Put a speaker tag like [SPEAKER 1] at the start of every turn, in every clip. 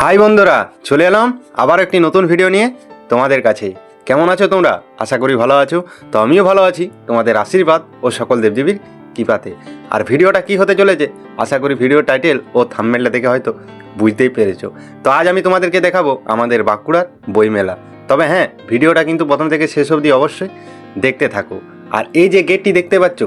[SPEAKER 1] High বন্ধুরা, চলে এলাম আবার একটি নতুন ভিডিও নিয়ে তোমাদের কাছে। কেমন আছো তোমরা? আশা করি ভালো আছো। তো আমিও ভালো আছি তোমাদের আশীর্বাদ ও সকল দেবদেবীর কৃপাতে। আর ভিডিওটা কি হতে চলেছে আশা করি ভিডিও টাইটেল ও থাম্বনেলটা দেখে হয়তো বুঝতেই পেরেছো। তো আজ আমি তোমাদেরকে দেখাবো আমাদের বাঁকুড়ার বইমেলা। তবে হ্যাঁ, ভিডিওটা কিন্তু প্রথম থেকে শেষ অবধি অবশ্যই দেখতে থাকো। আর এই যে গেটটি দেখতে পাচ্ছ,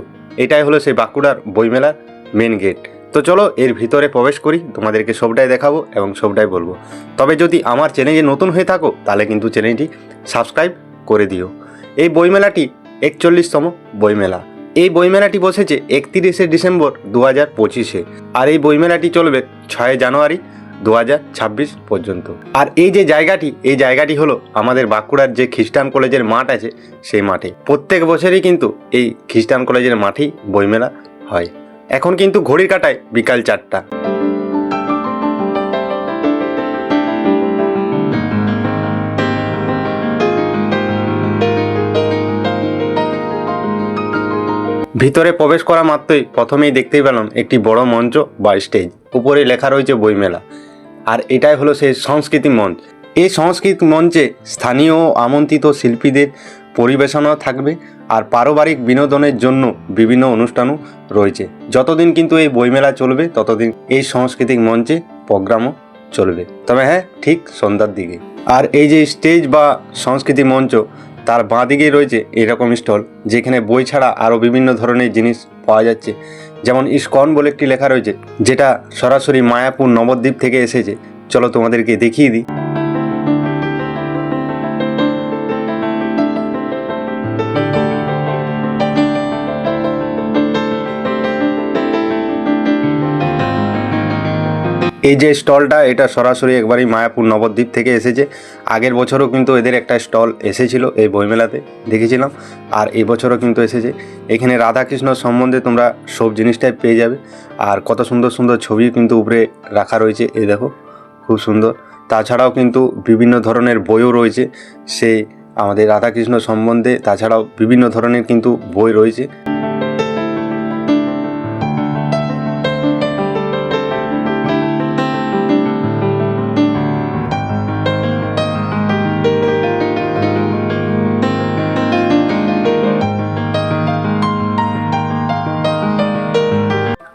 [SPEAKER 1] এটাই হলো সেই বাঁকুড়ার বইমেলার মেন গেট। তো চলো এর ভিতরে প্রবেশ করি, তোমাদেরকে সবটাই দেখাবো এবং সবটাই বলবো। তবে যদি আমার চ্যানেলে নতুন হয়ে থাকো তাহলে কিন্তু চ্যানেলটি সাবস্ক্রাইব করে দিও। এই বইমেলাটি 41তম বইমেলা। এই বইমেলাটি বসেছে 31শে ডিসেম্বর 2025-এ। আর এই বইমেলাটি চলবে 6 জানুয়ারি 2026 পর্যন্ত। আর এই যে জায়গাটি, এই জায়গাটি হলো আমাদের বাঁকুড়ার যে খ্রিস্টান কলেজের মাঠ আছে সেই মাঠে। প্রত্যেক বছরই কিন্তু এই খ্রিস্টান কলেজের মাঠেই বইমেলা হয়। এখন কিন্তু ঘড়ির কাঁটায় বিকাল 4টা। ভিতরে প্রবেশ করা মাত্রই প্রথমেই দেখতেই পেলাম একটি বড় মঞ্চ বা স্টেজ, উপরে লেখা রয়েছে বইমেলা। আর এটাই হলো সেই সংস্কৃতি মঞ্চ। এই সংস্কৃতি মঞ্চে স্থানীয় ও আমন্ত্রিত শিল্পীদের পরিবেশনাও থাকবে। আর পারিবারিক বিনোদনের জন্য বিভিন্ন অনুষ্ঠানও রয়েছে। যতদিন কিন্তু এই বইমেলা চলবে ততদিন এই সাংস্কৃতিক মঞ্চে প্রোগ্রামও চলবে। তবে হ্যাঁ, ঠিক সন্ধ্যার দিকে। আর এই যে স্টেজ বা সংস্কৃতি মঞ্চ, তার বাঁ দিকে রয়েছে এরকম স্টল, যেখানে বই ছাড়া আরও বিভিন্ন ধরনের জিনিস পাওয়া যাচ্ছে। যেমন ইসকন বলে একটি লেখা রয়েছে, যেটা সরাসরি মায়াপুর নবদ্বীপ থেকে এসেছে। চলো তোমাদেরকে দেখিয়ে দিই। এই যে স্টলটা, এটা সরাসরি একবারই মায়াপুর নবদ্বীপ থেকে এসেছে। আগের বছরও কিন্তু এদের একটা স্টল এসেছিল এই বইমেলাতে, দেখেছিলাম। আর এই বছরও কিন্তু এসেছে। এখানে রাধাকৃষ্ণ সম্বন্ধে তোমরা সব জিনিসটাই পেয়ে যাবে। আর কত সুন্দর সুন্দর ছবি কিন্তু উপরে রাখা রয়েছে, এই দেখো, খুব সুন্দর। তাছাড়াও কিন্তু বিভিন্ন ধরনের বইও রয়েছে সেই আমাদের রাধাকৃষ্ণ সম্বন্ধে। তাছাড়াও বিভিন্ন ধরনের কিন্তু বই রয়েছে।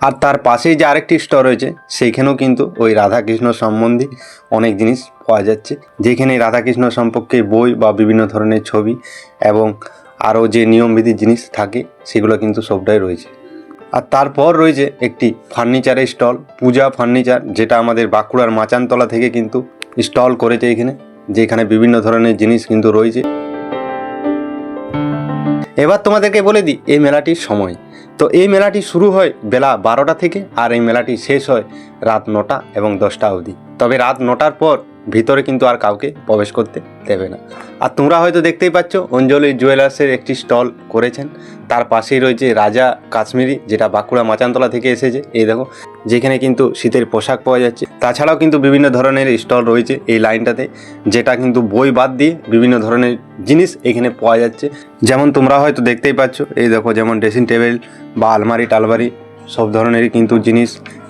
[SPEAKER 1] আর তার পাশেই যে আরেকটি স্টোর রয়েছে, সেইখানেও কিন্তু ওই রাধাকৃষ্ণ সম্বন্ধে অনেক জিনিস পাওয়া যাচ্ছে, যেখানে রাধাকৃষ্ণ সম্পর্কে বই বা বিভিন্ন ধরনের ছবি এবং আরও যে নিয়মবিধির জিনিস থাকে সেগুলো কিন্তু সবটাই রয়েছে। আর তারপর রয়েছে একটি ফার্নিচারের স্টল, পূজা ফার্নিচার, যেটা আমাদের বাঁকুড়ার মাচানতলা থেকে কিন্তু স্টল করেছে এখানে, যেখানে বিভিন্ন ধরনের জিনিস কিন্তু রয়েছে। এবার তোমাদেরকে বলে দিই এই মেলাটির সময়। তো এই মেলাটি শুরু হয় বেলা 12টা থেকে, আর এই মেলাটি শেষ হয় রাত 9টা এবং 10টা অবধি। তবে রাত 9টার পর ভিতরে কিন্তু আর কাউকে প্রবেশ করতে দেবে না। আর তোমরা হয়তো দেখতেই পাচ্ছ অঞ্জলি জুয়েলার্সের একটি স্টল করেছেন। তার পাশেই রয়েছে রাজা কাশ্মীরি, যেটা বাঁকুড়া মাচানতলা থেকে এসেছে, এই দেখো, যেখানে কিন্তু শীতের পোশাক পাওয়া যাচ্ছে। তাছাড়াও কিন্তু বিভিন্ন ধরনের স্টল রয়েছে এই লাইনটাতে, যেটা কিন্তু বই বাদ দিয়ে বিভিন্ন ধরনের জিনিস এখানে পাওয়া যাচ্ছে। যেমন তোমরা হয়তো দেখতেই পাচ্ছ, এই দেখো, যেমন ড্রেসিং টেবিল বা আলমারি টালমারি সব ধরনেরই কিন্তু জিনিস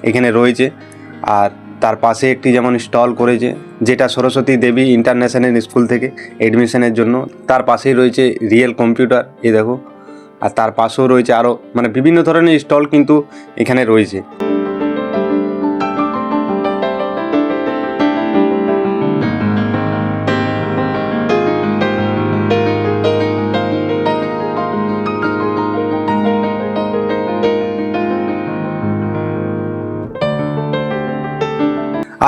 [SPEAKER 1] এখানে রয়েছে। আর তার পাশে একটি যেমন স্টল করেছে, যেটা সরস্বতী দেবী ইন্টারন্যাশনাল স্কুল থেকে এডমিশনের জন্য। তার পাশেই রয়েছে রিয়েল কম্পিউটার, এই দেখো। আর তার পাশেও রয়েছে আরও বিভিন্ন ধরনের স্টল কিন্তু এখানে রয়েছে।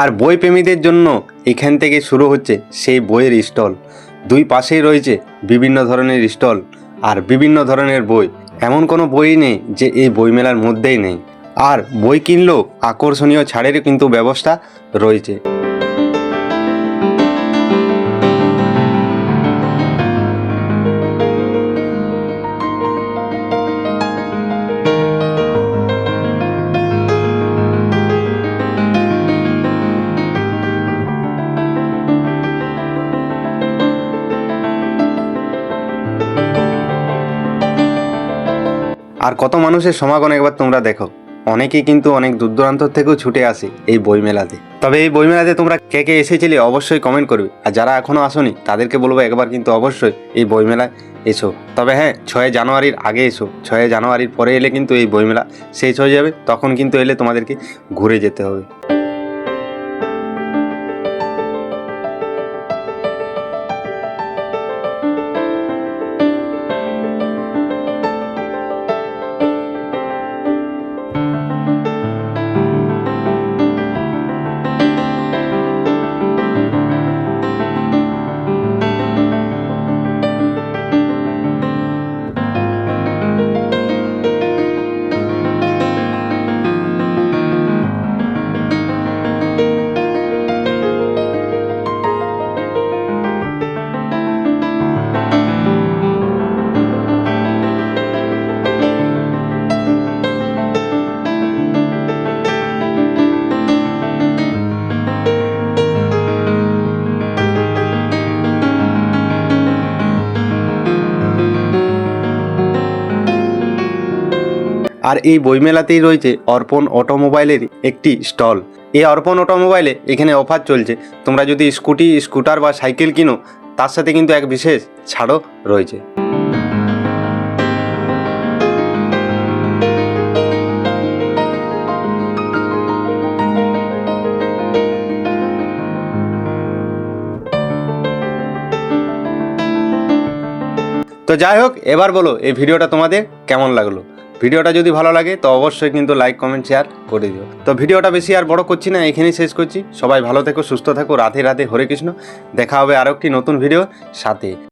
[SPEAKER 1] আর বই প্রেমীদের জন্য এখান থেকে শুরু হচ্ছে সেই বইয়ের স্টল। দুই পাশেই রয়েছে বিভিন্ন ধরনের স্টল আর বিভিন্ন ধরনের বই। এমন কোনো বই নেই যে এই বইমেলার মধ্যেই নেই। আর বই কিনলেও আকর্ষণীয় ছাড়েরও কিন্তু ব্যবস্থা রয়েছে। আর কত মানুষের সমাগম একবার তোমরা দেখো। অনেকেই কিন্তু অনেক দূর দূরান্ত থেকেও ছুটে আসে এই বইমেলাতে। তবে এই বইমেলাতে তোমরা কে কে এসেছিলে অবশ্যই কমেন্ট করবে, আর যারা এখনও আসোনি তাদেরকে বলবো একবার কিন্তু অবশ্যই এই বইমেলায় এসো। তবে হ্যাঁ, 6 জানুয়ারির আগে এসো, 6 জানুয়ারির পরে এলে কিন্তু এই বইমেলা শেষ হয়ে যাবে, তখন কিন্তু এলে তোমাদেরকে ঘুরে যেতে হবে। আর এই বইমেলাতেই রয়েছে অর্পণ অটোমোবাইলের একটি স্টল। এই অর্পণ অটোমোবাইলে এখানে অফার চলছে, তোমরা যদি স্কুটি, স্কুটার বা সাইকেল কিনো তার সাথে কিন্তু এক বিশেষ ছাড়ও রয়েছে। তো যাই হোক, এবার বলো এই ভিডিওটা তোমাদের কেমন লাগলো। ভিডিওটা যদি ভালো লাগে তো অবশ্যই কিন্তু লাইক, কমেন্ট, শেয়ার করে দিও। তো ভিডিওটা বেশি আর বড় করছি না, এখানেই শেষ করছি। সবাই ভালো থেকো, সুস্থ থাকো, রাধে রাধে, হরে কৃষ্ণ। দেখা হবে আরও একটি নতুন ভিডিওর সাথে।